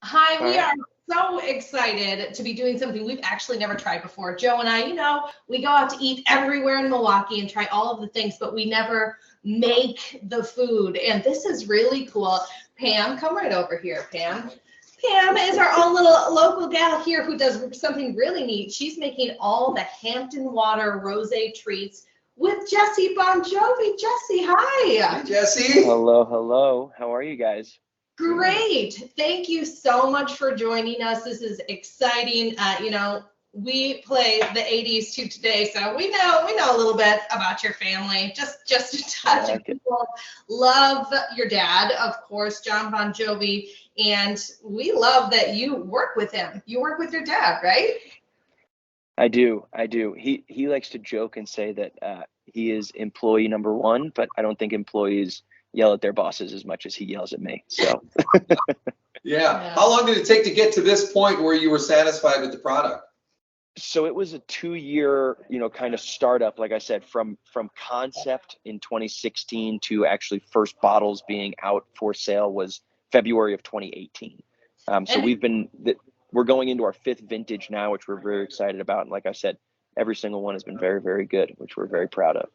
Hi, All we right. are so excited to be doing something we've actually never tried before. Joe and I, we go out to eat everywhere in Milwaukee and try all of the things, but we never make the food. And this is really cool. Pam, come right over here, Pam. Pam is our own little local gal here who does something really neat. She's making all the Hampton Water rosé treats with Jesse Bongiovi. Jesse, hi. Hey, Jesse. Hello, hello. How are you guys? Great. Thank you so much for joining us. This is exciting. We play the 80s to today, so we know a little bit about your family. Just a touch. Okay. People love your dad, of course, Jon Bon Jovi, and we love that you work with him. You work with your dad, right? I do. He likes to joke and say that he is employee number one, but I don't think employees yell at their bosses as much as he yells at me. So Yeah. How long did it take to get to this point where you were satisfied with the product? So it was a 2-year, kind of startup, like I said, from concept in 2016 to actually first bottles being out for sale was February of 2018. So we're going into our 5th vintage now, which we're very excited about. And like I said, every single one has been very, very good, which we're very proud of.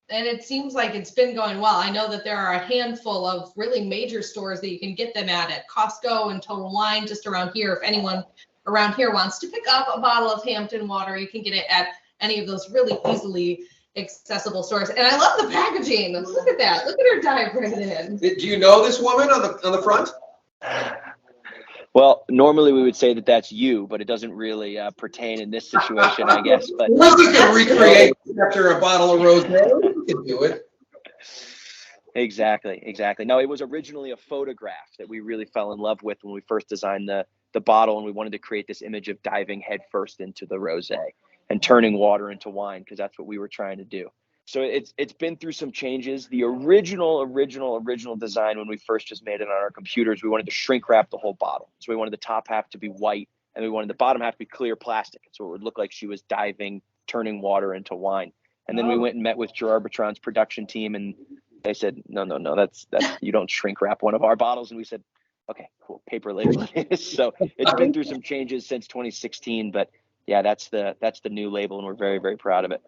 And it seems like it's been going well. I know that there are a handful of really major stores that you can get them at Costco and Total Wine just around here. If anyone around here wants to pick up a bottle of Hampton Water, you can get it at any of those really easily accessible stores. And I love the packaging. Look at that. Look at her dive right in. Do you know this woman on the front? Well, normally we would say that that's you, but it doesn't really pertain in this situation, I guess. But We can recreate after a bottle of rosé. We can do it. Exactly. No, it was originally a photograph that we really fell in love with when we first designed the bottle, and we wanted to create this image of diving headfirst into the rosé and turning water into wine, because that's what we were trying to do. So it's been through some changes. The original design, when we first just made it on our computers, we wanted to shrink wrap the whole bottle. So we wanted the top half to be white, and we wanted the bottom half to be clear plastic, so it would look like she was diving, turning water into wine. And then we went and met with Gerard Bertrand's production team, and they said, no, that's you don't shrink wrap one of our bottles. And we said, okay, cool, paper label it is. So it's been through some changes since 2016, but yeah, that's the new label, and we're very, very proud of it.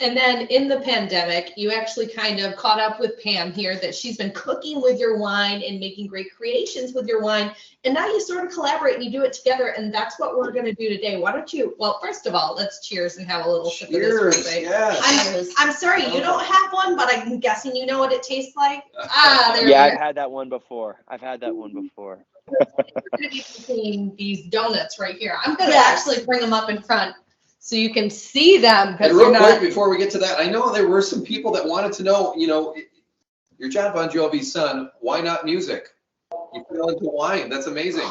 And then in the pandemic, you actually kind of caught up with Pam here that she's been cooking with your wine and making great creations with your wine. And now you sort of collaborate and you do it together. And that's what we're going to do today. Why don't you, well, first of all, let's cheers and have a little sip of this. Cheers, yes. I'm sorry, you don't have one, but I'm guessing you know what it tastes like. Yeah, I've had that one before. We're going to be making these donuts right here. I'm going to actually bring them up in front so you can see them. And real quick, before we get to that, I know there were some people that wanted to know, you're Jon Bon Jovi's son. Why not music? You fell into wine. That's amazing.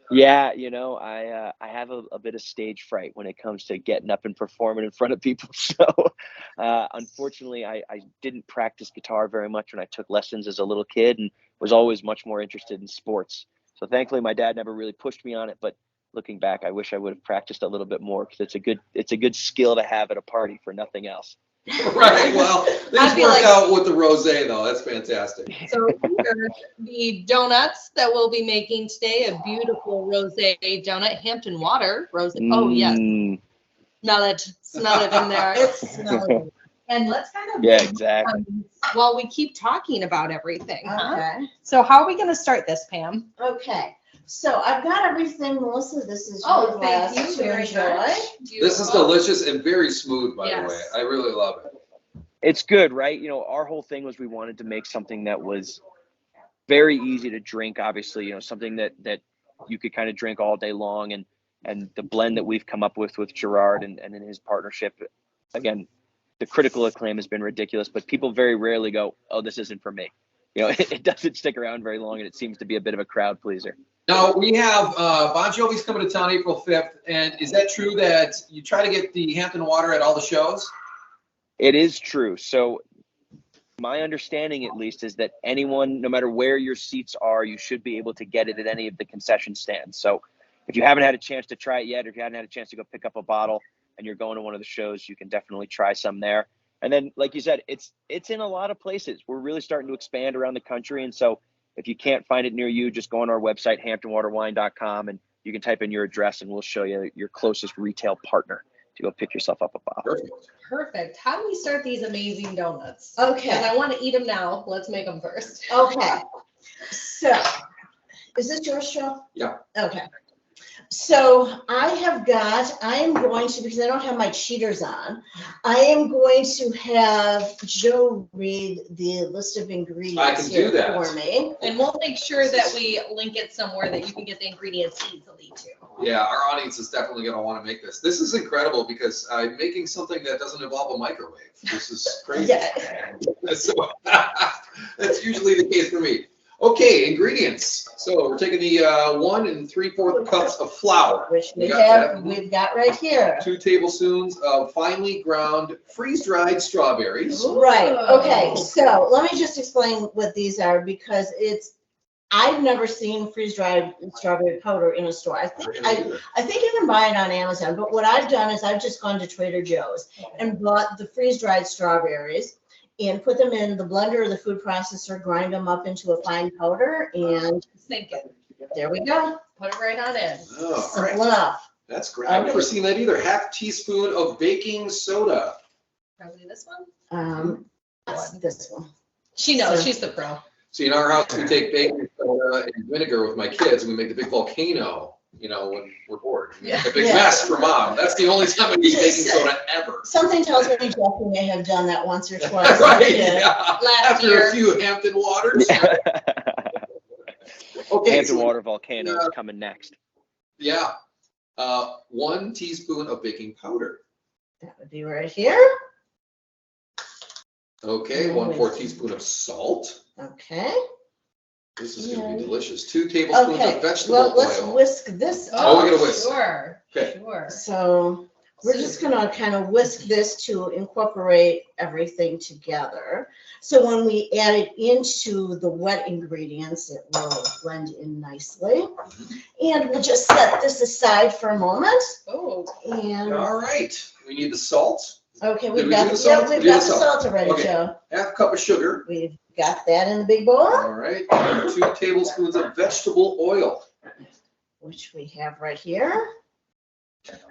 Yeah, I have a bit of stage fright when it comes to getting up and performing in front of people. So unfortunately, I didn't practice guitar very much when I took lessons as a little kid, and was always much more interested in sports. So thankfully, my dad never really pushed me on it, but looking back, I wish I would have practiced a little bit more, because it's a good skill to have at a party for nothing else. Right. Well, things worked out with the rosé, though. That's fantastic. So here are the donuts that we'll be making today. A beautiful rosé donut, Hampton Water rosé. Oh yes, smell it in there. It's smelling. And let's kind of exactly. While we keep talking about everything. Okay. So how are we going to start this, Pam? Okay. So I've got everything, Melissa. This is Oh, your thank glass you to very enjoy. much. This is delicious and very smooth, by the way. Yes. I really love it. It's good, right? Our whole thing was we wanted to make something that was very easy to drink, obviously, something that you could kind of drink all day long. And the blend that we've come up with Gerard and in his partnership, again, the critical acclaim has been ridiculous, but people very rarely go, oh, this isn't for me. It doesn't stick around very long, and it seems to be a bit of a crowd pleaser. Now, we have Bon Jovi's coming to town April 5th, and is that true that you try to get the Hampton Water at all the shows? It is true. So my understanding, at least, is that anyone, no matter where your seats are, you should be able to get it at any of the concession stands. So if you haven't had a chance to try it yet, or if you haven't had a chance to go pick up a bottle and you're going to one of the shows, you can definitely try some there. And then, like you said, it's in a lot of places. We're really starting to expand around the country. And so If you can't find it near you, just go on our website, hamptonwaterwine.com, and you can type in your address and we'll show you your closest retail partner to go pick yourself up a bottle. Perfect. Perfect. How do we start these amazing donuts? Okay. Because I want to eat them now. Let's make them first. Okay. So, is this yours, Joe? Yeah. Okay. So I am going to, because I don't have my cheaters on, I am going to have Joe read the list of ingredients I can do that for me. And we'll make sure that we link it somewhere that you can get the ingredients easily too. Yeah, our audience is definitely going to want to make this. This is incredible because I'm making something that doesn't involve a microwave. This is crazy. Yeah. So, that's usually the case for me. Okay, ingredients. So we're taking the 1 3/4 cups of flour. Which You got that? we've got right here. 2 tablespoons of finely ground freeze-dried strawberries. Right, okay, so let me just explain what these are because I've never seen freeze-dried strawberry powder in a store. I think you can buy it on Amazon, but what I've done is I've just gone to Trader Joe's and bought the freeze-dried strawberries and put them in the blender or the food processor, grind them up into a fine powder, and Sink it. there we go. Put it right on in. Oh, great. Simple enough. That's great. I've never seen that either. Half teaspoon of baking soda. Probably this one. This one. She knows. So- She's the pro. See, in our house, we take baking soda and vinegar with my kids, and we make the big volcano, when we're bored. We make a big Yeah. mess for mom. That's the only time I use baking soda ever. Something tells me Jesse may have done that once or twice. Right, Yeah. yeah. Last After year. a few Hampton Waters. Okay, Hampton so, Water volcano is coming next. yeah. 1 teaspoon of baking powder. That would be right here. Okay, 1/4 teaspoon of salt. Okay. This is going to be delicious. 2 tablespoons Okay. of vegetable Well, let's oil. whisk this Oh, up. we're gonna whisk. Sure. Okay. Sure. So we're just gonna kind of whisk this to incorporate everything together. So when we add it into the wet ingredients, it will blend in nicely. And we'll just set this aside for a moment. Oh. And, All right. We need the salt. okay, Did we've we got, do the salt? yeah, we've We did got the the salt. salt already, Okay. Joe. Half cup of sugar. We've got that in the big bowl, All right. 2 tablespoons of vegetable oil. which we have right here.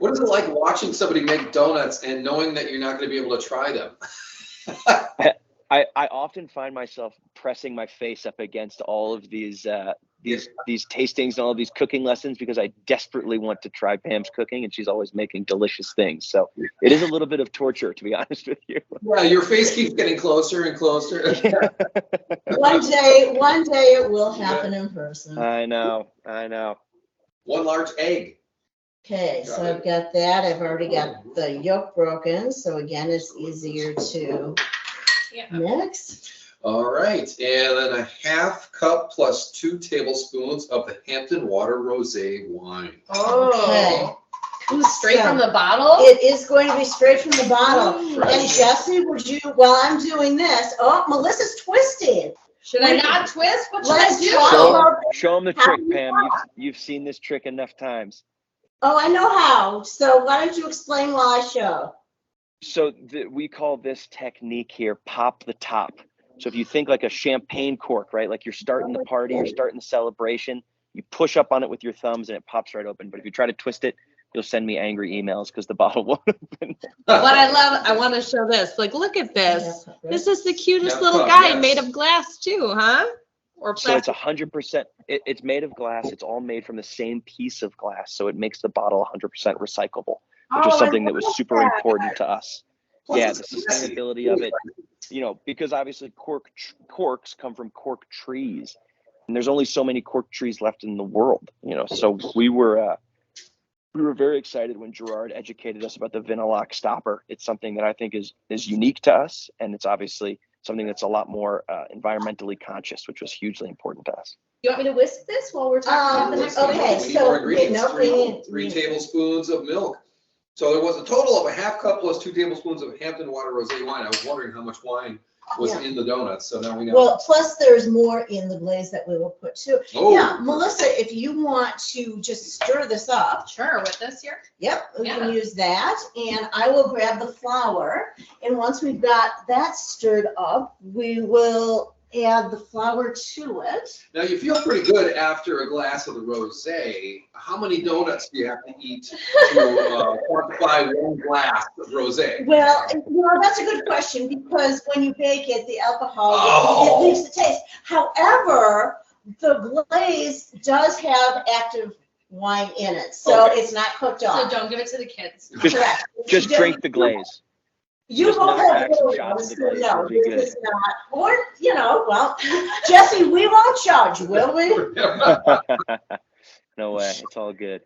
What is it like watching somebody make donuts and knowing that you're not going to be able to try them? I often find myself pressing my face up against all of these tastings and all of these cooking lessons because I desperately want to try Pam's cooking, and she's always making delicious things. So it is a little bit of torture, to be honest with you. Yeah, your face keeps getting closer and closer. One day it will happen in person. I know. 1 large egg. Okay, so I've got that. I've already got the yolk broken, so again, it's easier to Yeah. mix. All right. And then a half cup plus 2 tablespoons of the Hampton Water Rosé wine. Oh. Straight So from the bottle? It is going to be straight from the bottle. Fresh. And Jesse, would you, while I'm doing this, oh, Melissa's twisting. Should I not twist? What should Let's I do? try. Show them the trick, Pam. You've seen this trick enough times. Oh, I know how. So why don't you explain while I show? So we call this technique here pop the top. So if you think like a champagne cork, right? Like you're starting the party, you're starting the celebration, you push up on it with your thumbs and it pops right open. But if you try to twist it, you'll send me angry emails because the bottle won't open. What I want to show this. Like, look at this. This is the cutest Yeah, little cup, guy yes. made of glass too, huh? Or So it's plastic. 100%, it's made of glass. It's all made from the same piece of glass. So it makes the bottle 100% recyclable, which is something that was super important to us. Yeah, the sustainability of it, because obviously corks come from cork trees, and there's only so many cork trees left in the world, so we were very excited when Gerard educated us about the Vinyllock stopper. It's something that I think is unique to us, and it's obviously something that's a lot more environmentally conscious, which was hugely important to us. You want me to whisk this while we're talking about the next okay. We need so more ingredients. no, we need- 3 tablespoons of milk. So there was a total of a half cup plus 2 tablespoons of Hampton Water Rosé wine. I was wondering how much wine was in the donuts, so now we know. Well, plus there's more in the glaze that we will put too. Oh. Yeah, Melissa, if you want to just stir this up, Sure, with this here. yep, we Yeah. can use that. And I will grab the flour. And once we've got that stirred up, we will add the flour to it. Now, you feel pretty good after a glass of the rosé. How many donuts do you have to eat to quantify one glass of rosé? Well, that's a good question because when you bake it, the alcohol, Oh. it makes the taste. However, the glaze does have active wine in it, so Okay. it's not cooked So off. don't give it to the kids. Correct. Just drink the glaze. You Just both knock have back some really shots ones, of the glaze, no, it'll be this good. is not, or, well, Jesse, we won't judge, will we? No way. It's all good.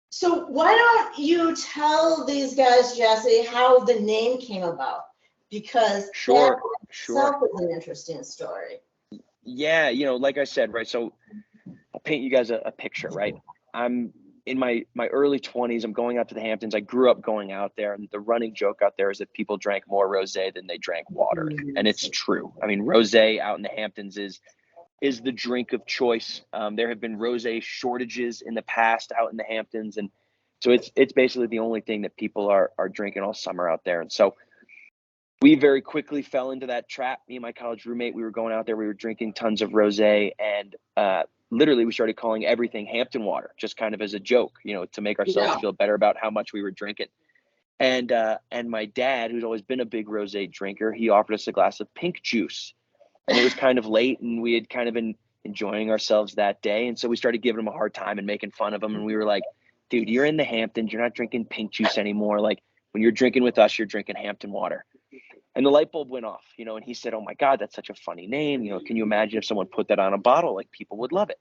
So why don't you tell these guys, Jesse, how the name came about? Because Sure, that sure. itself is an interesting story. Yeah, like I said, right? So I'll paint you guys a picture, right? I'm in my early 20s. I'm going out to the Hamptons. I grew up going out there, and the running joke out there is that people drank more rosé than they drank water, and it's true. I mean, rosé out in the Hamptons is the drink of choice. There have been rosé shortages in the past out in the Hamptons, and so it's basically the only thing that people are drinking all summer out there. And so we very quickly fell into that trap. Me and my college roommate, we were going out there, we were drinking tons of rosé, and literally we started calling everything Hampton Water, just kind of as a joke, to make ourselves feel better about how much we were drinking. And my dad, who's always been a big rosé drinker, he offered us a glass of pink juice. And it was kind of late, and we had kind of been enjoying ourselves that day. And so we started giving him a hard time and making fun of him. And we were like, dude, you're in the Hamptons. You're not drinking pink juice anymore. Like, when you're drinking with us, you're drinking Hampton Water. And the light bulb went off, and he said, oh my God, that's such a funny name. Can you imagine if someone put that on a bottle? Like, people would love it.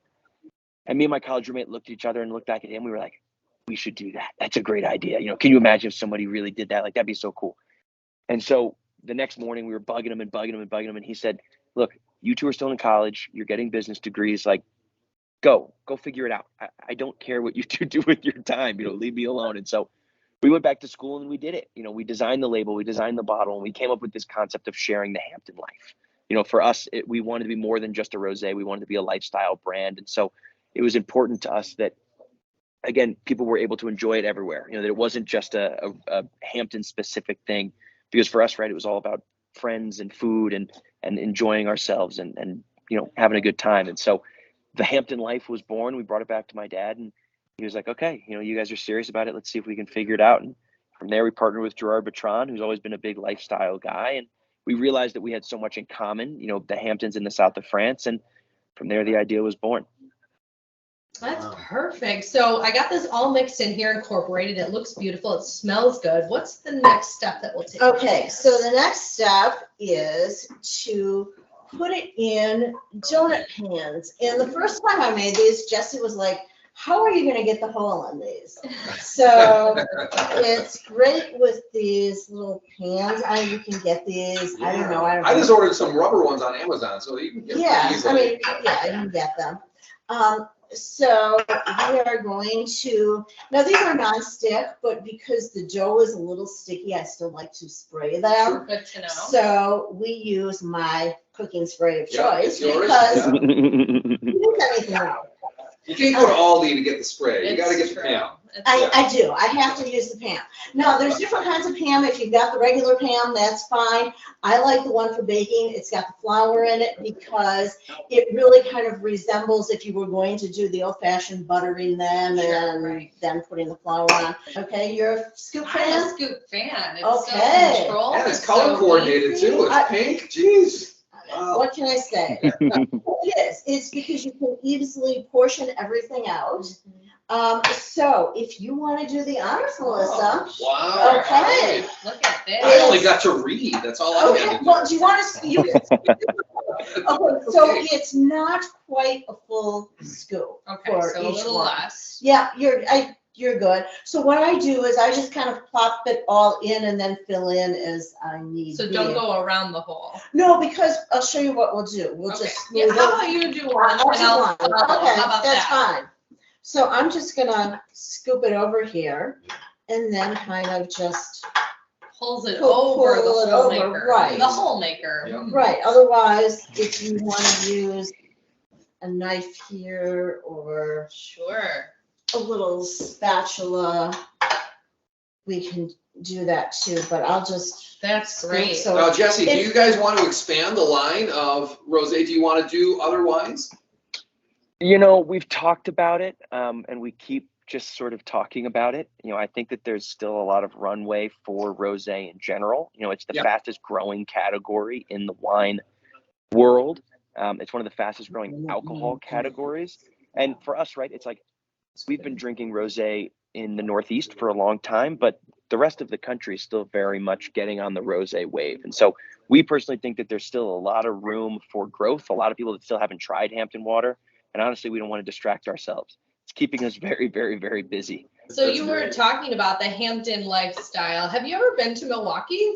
And me and my college roommate looked at each other and looked back at him. We were like, we should do that. That's a great idea. Can you imagine if somebody really did that? Like, that'd be so cool. And so the next morning we were bugging him. And he said, look, you two are still in college. You're getting business degrees. Like, go figure it out. I don't care what you two do with your time. Leave me alone. And so we went back to school and we did it. We designed the label, we designed the bottle, and we came up with this concept of sharing the Hampton life. For us, we wanted to be more than just a rosé. We wanted to be a lifestyle brand. And so it was important to us that, again, people were able to enjoy it everywhere. That it wasn't just a Hampton specific thing, because for us, right, it was all about friends and food and enjoying ourselves and having a good time. And so the Hampton life was born. We brought it back to my dad, and he was like, okay, you guys are serious about it. Let's see if we can figure it out. And from there, we partnered with Gerard Bertrand, who's always been a big lifestyle guy. And we realized that we had so much in common, the Hamptons in the south of France. And from there, the idea was born. That's perfect. So I got this all mixed in here, incorporated. It looks beautiful. It smells good. What's the next step that we'll take? Okay, so the next step is to put it in donut pans. And the first time I made these, Jesse was like, how are you going to get the hole in these? So it's great with these little pans. You can get these. I don't know. I just ordered some rubber ones on Amazon, so you can get them easily. I can get them. So we are going to, now these are non-stick, but because the dough is a little sticky, I still like to spray them. Good to know. So we use my cooking spray of choice it's yours. because use anything else. You can't go to Aldi to get the spray. You got to get the Pam. I do. I have to use the Pam. Now, there's different kinds of Pam. If you've got the regular Pam, that's fine. I like the one for baking. It's got the flour in it because it really kind of resembles if you were going to do the old-fashioned buttering them and then putting the flour on. Okay, you're a scoop I'm fan? a scoop fan. It's Okay. so controlled. And it's color coordinated too. It's pink. Jeez. Wow. What can I say? It is. It's because you can easily portion everything out. So if you want to do the honors, Melissa. Wow. Okay. Look at this. I only got to read. That's all I Okay, had to do. well, do you want to, okay, so it's not quite a full scoop Okay, for so a each little one. less. Yeah, you're good. So what I do is I just kind of plop it all in and then fill in as I need. So be. don't go around the hole. No, because I'll show you what we'll do. We'll Okay. just Yeah, smooth how it. about you do one I'll and do I'll one. follow. Okay, How about that's that? fine. So I'm just gonna scoop it over here and then kind of just, Pulls it Pull over the it hole over, maker. right. The hole maker. Yeah. right, otherwise, if you want to use a knife here or Sure. a little spatula, we can do that too, but I'll just. That's great. So Now, Jesse, do you guys want to expand the line of rosé? Do you want to do other wines? You know, we've talked about it, and we keep just sort of talking about it. You know, I think that there's still a lot of runway for rosé in general. You know, it's the Yeah. fastest growing category in the wine world. It's one of the fastest growing alcohol categories. And for us, right, it's like we've been drinking rosé in the Northeast for a long time, but the rest of the country is still very much getting on the rosé wave. And so we personally think that there's still a lot of room for growth, a lot of people that still haven't tried Hampton Water. And honestly, we don't want to distract ourselves. It's keeping us very, very, very busy. So you were talking about the Hampton lifestyle. Have you ever been to Milwaukee?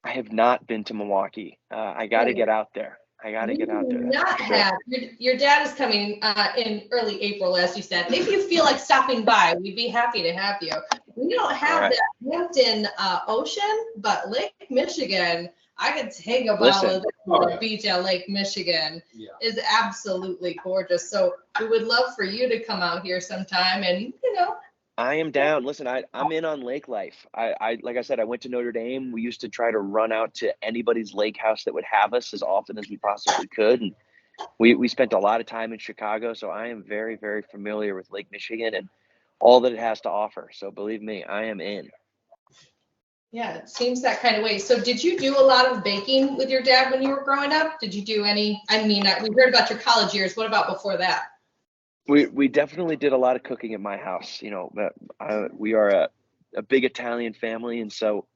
I have not been to Milwaukee. I got to get out there. I got to get out there. Not have. Your dad is coming in early April, as you said. If you feel like stopping by, we'd be happy to have you. We don't have the Hampton Ocean, but Lake Michigan, I could take a bottle of the beach at Lake Michigan is absolutely gorgeous. So we would love for you to come out here sometime and, you know. I am down. Listen, I'm in on lake life. I like I said, I went to Notre Dame. We used to try to run out to anybody's lake house that would have us as often as we possibly could. And we spent a lot of time in Chicago. So I am very, very familiar with Lake Michigan and all that it has to offer. So believe me, I am in. Yeah, it seems that kind of way. So did you do a lot of baking with your dad when you were growing up? Did you do any, I mean, we heard about your college years. What about before that? We definitely did a lot of cooking at my house. You know, we are a big Italian family. And so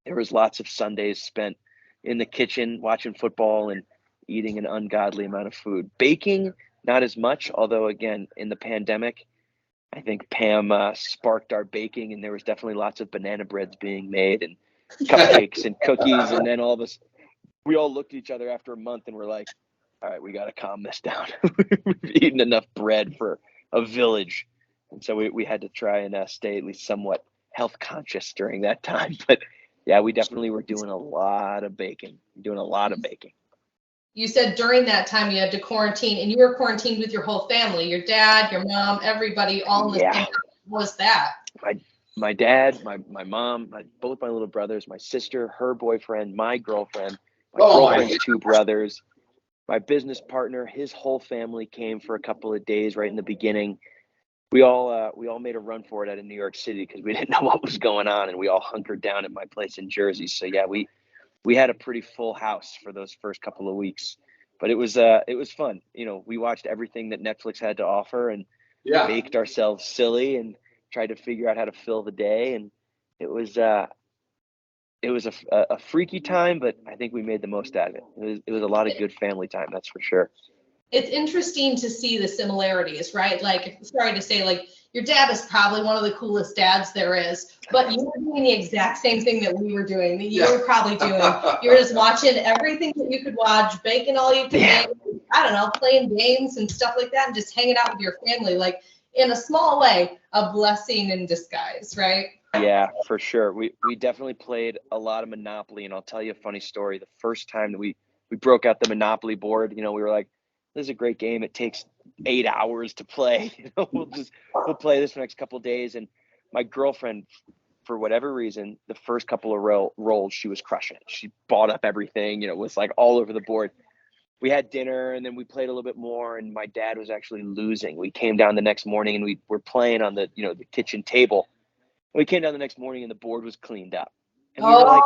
there was lots of Sundays spent in the kitchen watching football and eating an ungodly amount of food. Baking, not as much, although again, in the pandemic, I think Pam sparked our baking, and there was definitely lots of banana breads being made and cupcakes and cookies. And then all of us, we all looked at each other after a month and we're like, all right, we got to calm this down. We've eaten enough bread for a village. And so we had to try and stay at least somewhat health conscious during that time. But yeah, we definitely were doing a lot of baking, You said during that time you had to quarantine, and you were quarantined with your whole family, your dad, your mom, everybody, all in the same house. What was that? My dad, my mom, both my little brothers, my sister, her boyfriend, my girlfriend, my girlfriend's two brothers, my business partner, his whole family came for a couple of days right in the beginning. We all made a run for it out of New York City because we didn't know what was going on, and we all hunkered down at my place in Jersey. So yeah, we had a pretty full house for those first couple of weeks, but it was fun. You know, we watched everything that Netflix had to offer and baked ourselves silly and tried to figure out how to fill the day. And it was a freaky time, but I think we made the most out of it. It was a lot of good family time, that's for sure. It's interesting to see the similarities, right? Like, sorry to say, like, your dad is probably one of the coolest dads there is, but you were doing the exact same thing that we were doing, that you were probably doing. You were just watching everything that you could watch, baking all you could make, I don't know, playing games and stuff like that, and just hanging out with your family, like, in a small way, a blessing in disguise, right? Yeah, for sure. We definitely played a lot of Monopoly, and I'll tell you a funny story. The first time that we broke out the Monopoly board, you know, we were like, this is a great game. It takes 8 hours to play. You know, we'll play this for the next couple of days. And my girlfriend, for whatever reason, the first couple of rolls, she was crushing it. She bought up everything, you know, it was like all over the board. We had dinner and then we played a little bit more, and my dad was actually losing. We came down the next morning and we were playing on the, you know, the kitchen table. We came down the next morning and the board was cleaned up. And we were like,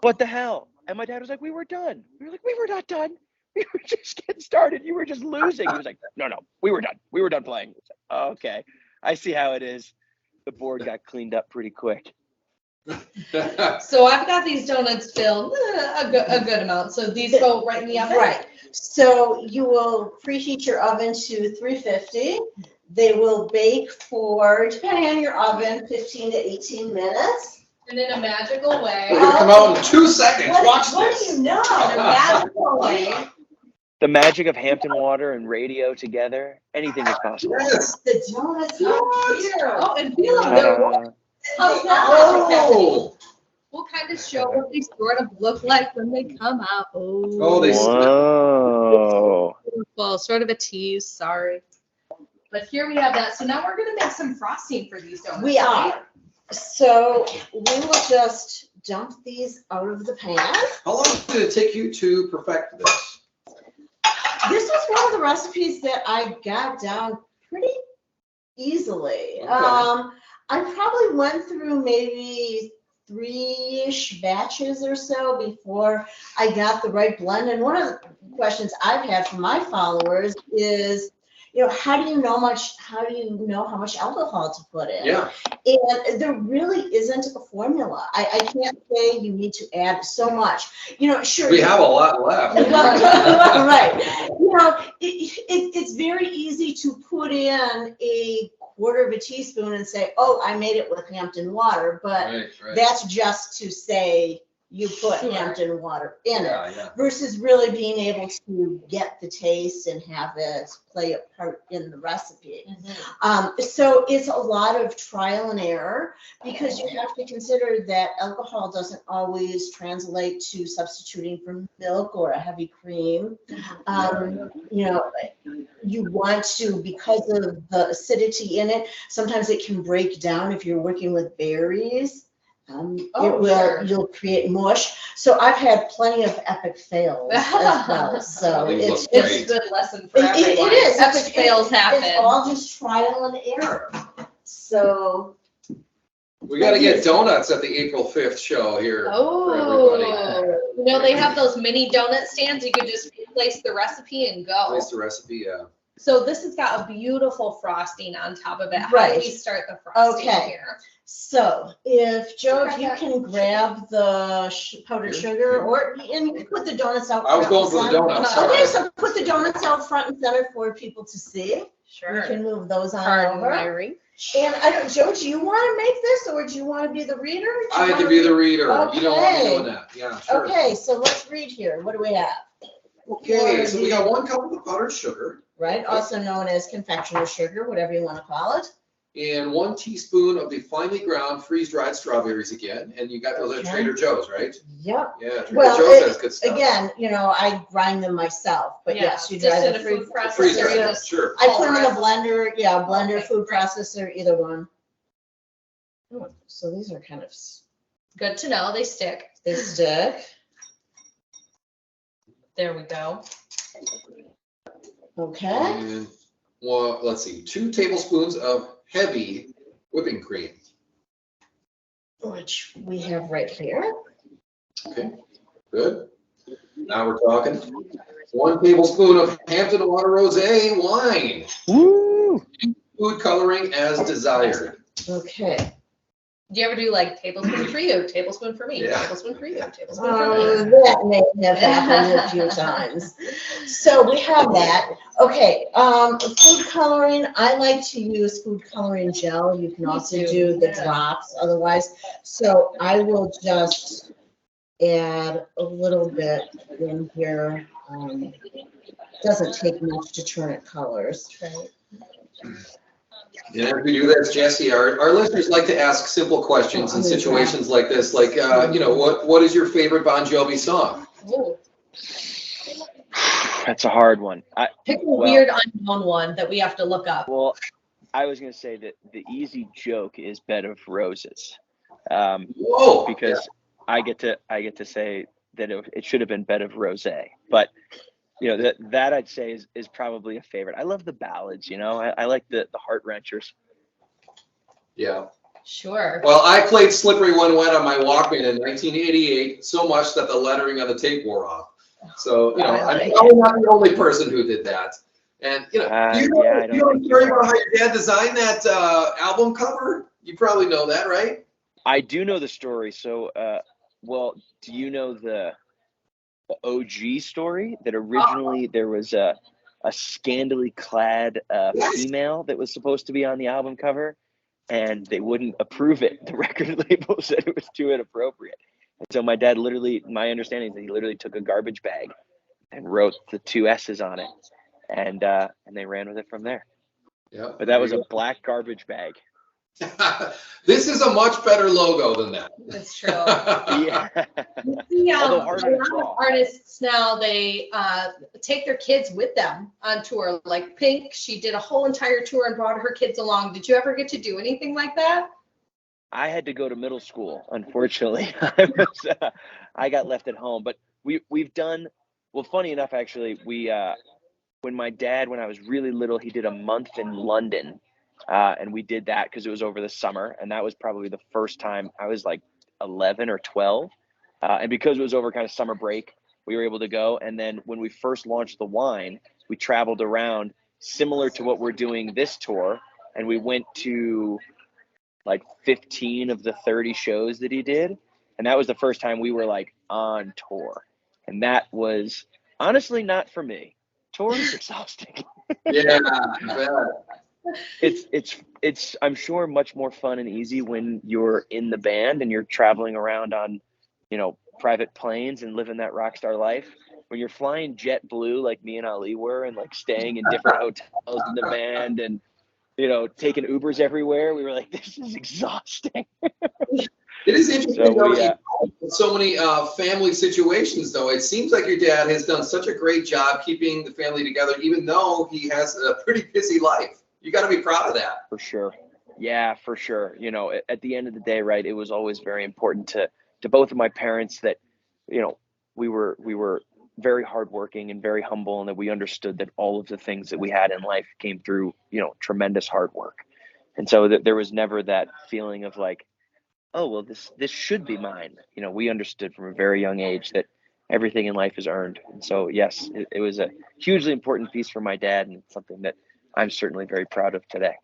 what the hell? And my dad was like, we were done. We were like, we were not done. We were just getting started. You were just losing. He was like, no, we were done. We were done playing. Like, oh, okay, I see how it is. The board got cleaned up pretty quick. So I've got these donuts filled a good amount. So these go right in the oven? Right. So you will preheat your oven to 350. They will bake for, depending on your oven, 15 to 18 minutes. And in a magical way. They're gonna come out in 2 seconds. Watch this. What do you know? In a magical way. The magic of Hampton Water and radio together, anything is possible. Yes. The donuts are here. Oh, and feel them. They're How's that? We'll kind of show what they sort of look like when they come out. Oh, they Whoa. Beautiful. Sort of a tease. Sorry. But here we have that. So now we're gonna make some frosting for these donuts. We right? are. So we will just dump these out of the pan. How long did it take you to perfect this? This was one of the recipes that I got down pretty easily. Okay. I probably went through maybe 3-ish batches or so before I got the right blend. And one of the questions I've had from my followers is, how do you know how much alcohol to put in? Yeah. And there really isn't a formula. I can't say you need to add so much. Sure. We have a lot left. Right. It's very easy to put in a quarter of a teaspoon and say, oh, I made it with Hampton Water, but Right. that's just to say you put Sure. Hampton Water in it, Yeah. versus really being able to get the taste and have it play a part in the recipe. So it's a lot of trial and error, because you have to consider that alcohol doesn't always translate to substituting for milk or a heavy cream. You want to, because of the acidity in it, sometimes it can break down if you're working with berries. Sure. You'll create mush. So I've had plenty of epic fails as well. So These it's look It's a great. good lesson for it everyone. is. Epic fails happen. It's all just trial and error. So We got to get donuts at the April 5th show here for everybody. They have those mini donut stands. You could just place the recipe and go. Place the recipe, yeah. So this has got a beautiful frosting on top of it. How do Right. we start the frosting Okay. here? So if you can grab the powdered sugar, and you can put the donuts out. I was front going and for the center. donuts. Okay, Sorry. so put the donuts out front and center for people to see. You Sure. can move those on Pardon my over. reach. And Joe, do you want to make this, or do you want to be the reader? Do you I wanna can be the reader. Okay. You don't want me doing that. Yeah, sure. Okay, so let's read here. What do we have? Okay, so we got 1 cup of the powdered sugar Right, also known as confectioner's sugar, whatever you want to call it. and 1 teaspoon of the finely ground freeze-dried strawberries again. And you got those at Okay. Trader Joe's, right? Yep. Yeah, Trader Well, Joe's has good stuff. Again, I grind them myself, but Yeah, yes, you just drive in the a food food processor. Freeze-dried, Just- sure. I put them in a Pulverize. blender, blender, Okay, food great. processor, either one. Oh, so these are kind of, Good to know. They stick. they stick. There we go. Okay, And, well, let's see, 2 tablespoons of heavy whipping cream. which we have right here. Okay, good. Now we're talking. 1 tablespoon of Hampton Water Rosé wine. Woo! Food coloring as desired. Okay. Do you ever do like tablespoon for you, tablespoon for me, Yeah. tablespoon for you, tablespoon for me? That may have happened a few times. So we have that. Okay, food coloring, I like to use food coloring gel. You can Me also too, do the yeah. drops otherwise. So I will just add a little bit in here. Doesn't take much to turn it colors. And as we do this, Jesse, our listeners like to ask simple questions in situations like this, like, what is your favorite Bon Jovi song? Ooh. That's a hard one. Pick a weird unknown one that we have to look up. Well, I was going to say that the easy joke is Bed of Roses, Whoa! because I get to say that it should have been Bed of Rosé, but that I'd say is probably a favorite. I love the ballads, I like the heart wrenchers. Yeah. Sure. Well, I played Slippery When Wet on my Walkman in 1988 so much that the lettering on the tape wore off. So, I'm probably not the only person who did that. And, do you know the story about how your dad designed that album cover? You probably know that, right? I do know the story. So, do you know the OG story that originally there was a scantily clad female that was supposed to be on the album cover, and they wouldn't approve it. The record label said it was too inappropriate. And so my dad my understanding is that he literally took a garbage bag and wrote the 2 S's on it, and they ran with it from there. Yeah. But that was a black garbage bag. This is a much better logo than that. That's true. Yeah. Yeah, Although harder a to lot draw. of artists now, they take their kids with them on tour. Like Pink, she did a whole entire tour and brought her kids along. Did you ever get to do anything like that? I had to go to middle school, unfortunately. I got left at home, but we've done, well, funny enough, actually, when my dad, when I was really little, he did a month in London, and we did that because it was over the summer, and that was probably the first time. I was like 11 or 12, and because it was over kind of summer break, we were able to go. And then when we first launched the wine, we traveled around similar to what we're doing this tour, and we went to like 15 of the 30 shows that he did, and that was the first time we were like on tour, and that was honestly not for me. Tour is exhausting. Yeah, I bet. It's I'm sure much more fun and easy when you're in the band and you're traveling around on, private planes and living that rock star life. When you're flying JetBlue like me and Ali were, and like staying in different hotels in the band, and taking Ubers everywhere, we were like, this is exhausting. It is interesting, So though, so many family situations, though. It seems like your dad has done such a great job keeping the family together, even though he has a pretty busy life. You got to be proud of that. For sure. Yeah, for sure. At the end of the day, right, it was always very important to both of my parents that, we were very hardworking and very humble, and that we understood that all of the things that we had in life came through, tremendous hard work. And so that there was never that feeling of like, oh, well, this should be mine. We understood from a very young age that everything in life is earned. And so, yes, it was a hugely important piece for my dad, and it's something that I'm certainly very proud of today.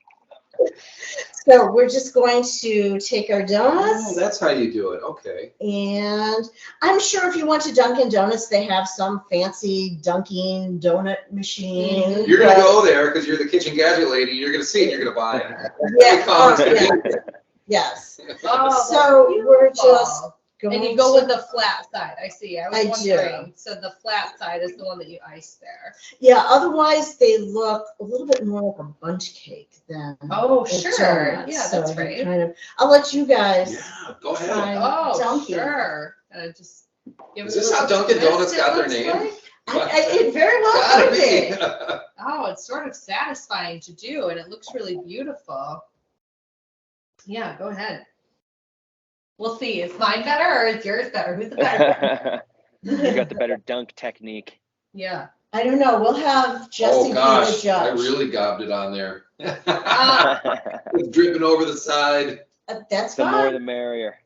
So we're just going to take our Oh, donuts, that's how you do it. Okay. and I'm sure if you went to Dunkin' Donuts, they have some fancy Dunkin' Donut machine. You're going to but- go there because you're the kitchen gadget lady. You're going to see it. You're going to buy it. Yeah, Comments oh, gonna yeah. be- Yes. Oh, So we're beautiful. just going And you go to- with the flat side. I see. I was I do. wondering. So the flat side is the one that you ice there. Yeah, otherwise they look a little bit more like a bunch cake than Oh, a sure. donut. Yeah, So that's you right. kind of, I'll let you guys. Yeah, go ahead. try Oh, Dunkin'. sure. Just give Is it this a how little Dunkin' Donuts twist, it got their looks name? like. It very well Gotta could be. be. Oh, it's sort of satisfying to do, and it looks really beautiful. Yeah, go ahead. We'll see. Is mine better or is yours better? Who's the better? You got the better dunk technique. Yeah. I don't know. We'll have Jesse Oh be the gosh, I judge. really gobbed it on there. Uh, It's dripping over the side. That's The more fine. the merrier.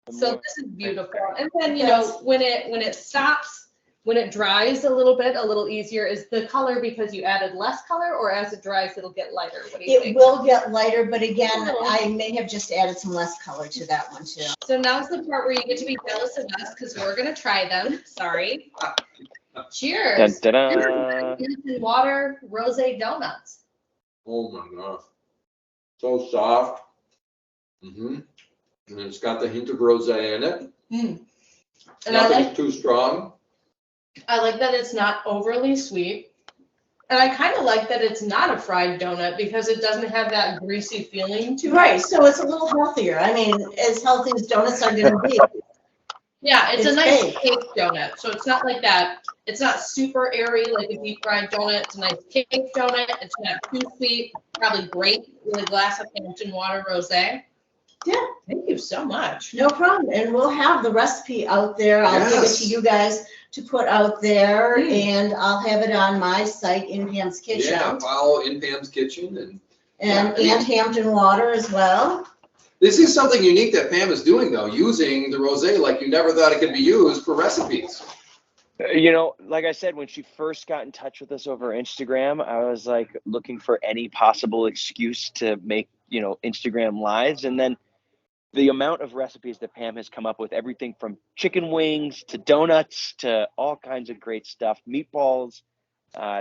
The So more- this is beautiful. And then, when it stops, when it dries a little easier, is the color because you added less color, or as it dries, it'll get lighter? What do you It think? will get lighter, but again, Oh. I may have just added some less color to that one too. So now's the part where you get to be jealous of us because we're going to try them. Sorry. Cheers. Dun, dun, dun. Hampton Water Rosé Donuts. Oh my gosh. So soft. And it's got the hint of rosé in it. And I Nothing's too strong. like that it's not overly sweet. And I kind of like that it's not a fried donut because it doesn't have that greasy feeling to it. Right, so it's a little healthier. I mean, as healthy as donuts are gonna be. Yeah, it's a It's nice baked. cake donut. So it's not like that. It's not super airy like a deep fried donut. It's a nice cake donut. It's not too sweet. Probably great with a glass of Hampton Water Rosé. Yeah. Thank you so much. No problem, and we'll have the recipe out there. I'll give it Yes. to you guys to put out there, Mm. and I'll have it on my site, In Pams Kitchen. Yeah, follow In Pam's Kitchen. And Yeah. Hampton Water as well. This is something unique that Pam is doing though, using the rosé like you never thought it could be used for recipes. Like I said, when she first got in touch with us over Instagram, I was like looking for any possible excuse to make, Instagram lives. And then the amount of recipes that Pam has come up with, everything from chicken wings to donuts to all kinds of great stuff, meatballs.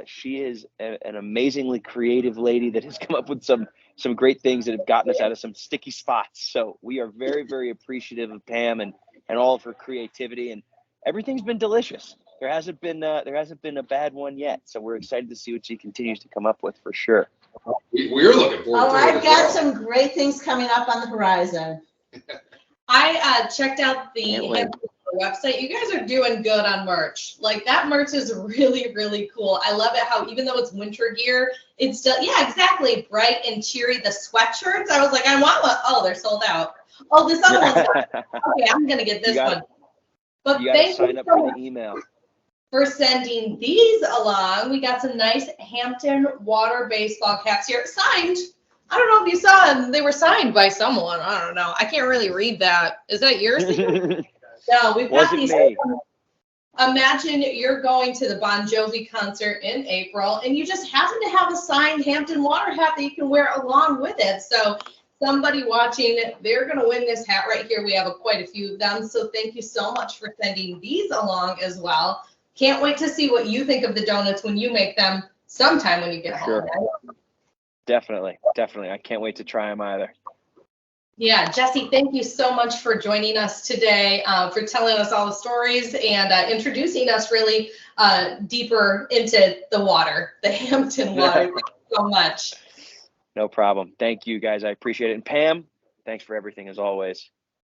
She is an amazingly creative lady that has come up with some great things that have gotten us out of some sticky spots. So we are very, very appreciative of Pam and all of her creativity, and everything's been delicious. There hasn't been a bad one yet. So we're excited to see what she continues to come up with for sure. We're looking forward to it. I've got some great things coming up on the horizon. I checked out the Hampton website. You guys are doing good on merch. Like that merch is really, really cool. I love it how even though it's winter gear, it's still, yeah, exactly, bright and cheery. The sweatshirts, I was like, I want one. Oh, they're sold out. Oh, this other one's okay, I'm gonna get this one. But you gotta thank sign you up so for much the email. for sending these along. We got some nice Hampton Water baseball caps here, signed. I don't know if you saw them. They were signed by someone. I don't know. I can't really read that. Is that yours? No, we've got Wasn't these. me. Imagine you're going to the Bon Jovi concert in April and you just happen to have a signed Hampton Water hat that you can wear along with it. So somebody watching, they're going to win this hat right here. We have quite a few of them. So thank you so much for sending these along as well. Can't wait to see what you think of the donuts when you make them sometime when you get home. Sure. Definitely. I can't wait to try them either. Yeah, Jesse, thank you so much for joining us today, for telling us all the stories and introducing us really deeper into the water, the Hampton Water. Thank you so much. No problem. Thank you, guys. I appreciate it. And Pam, thanks for everything as always.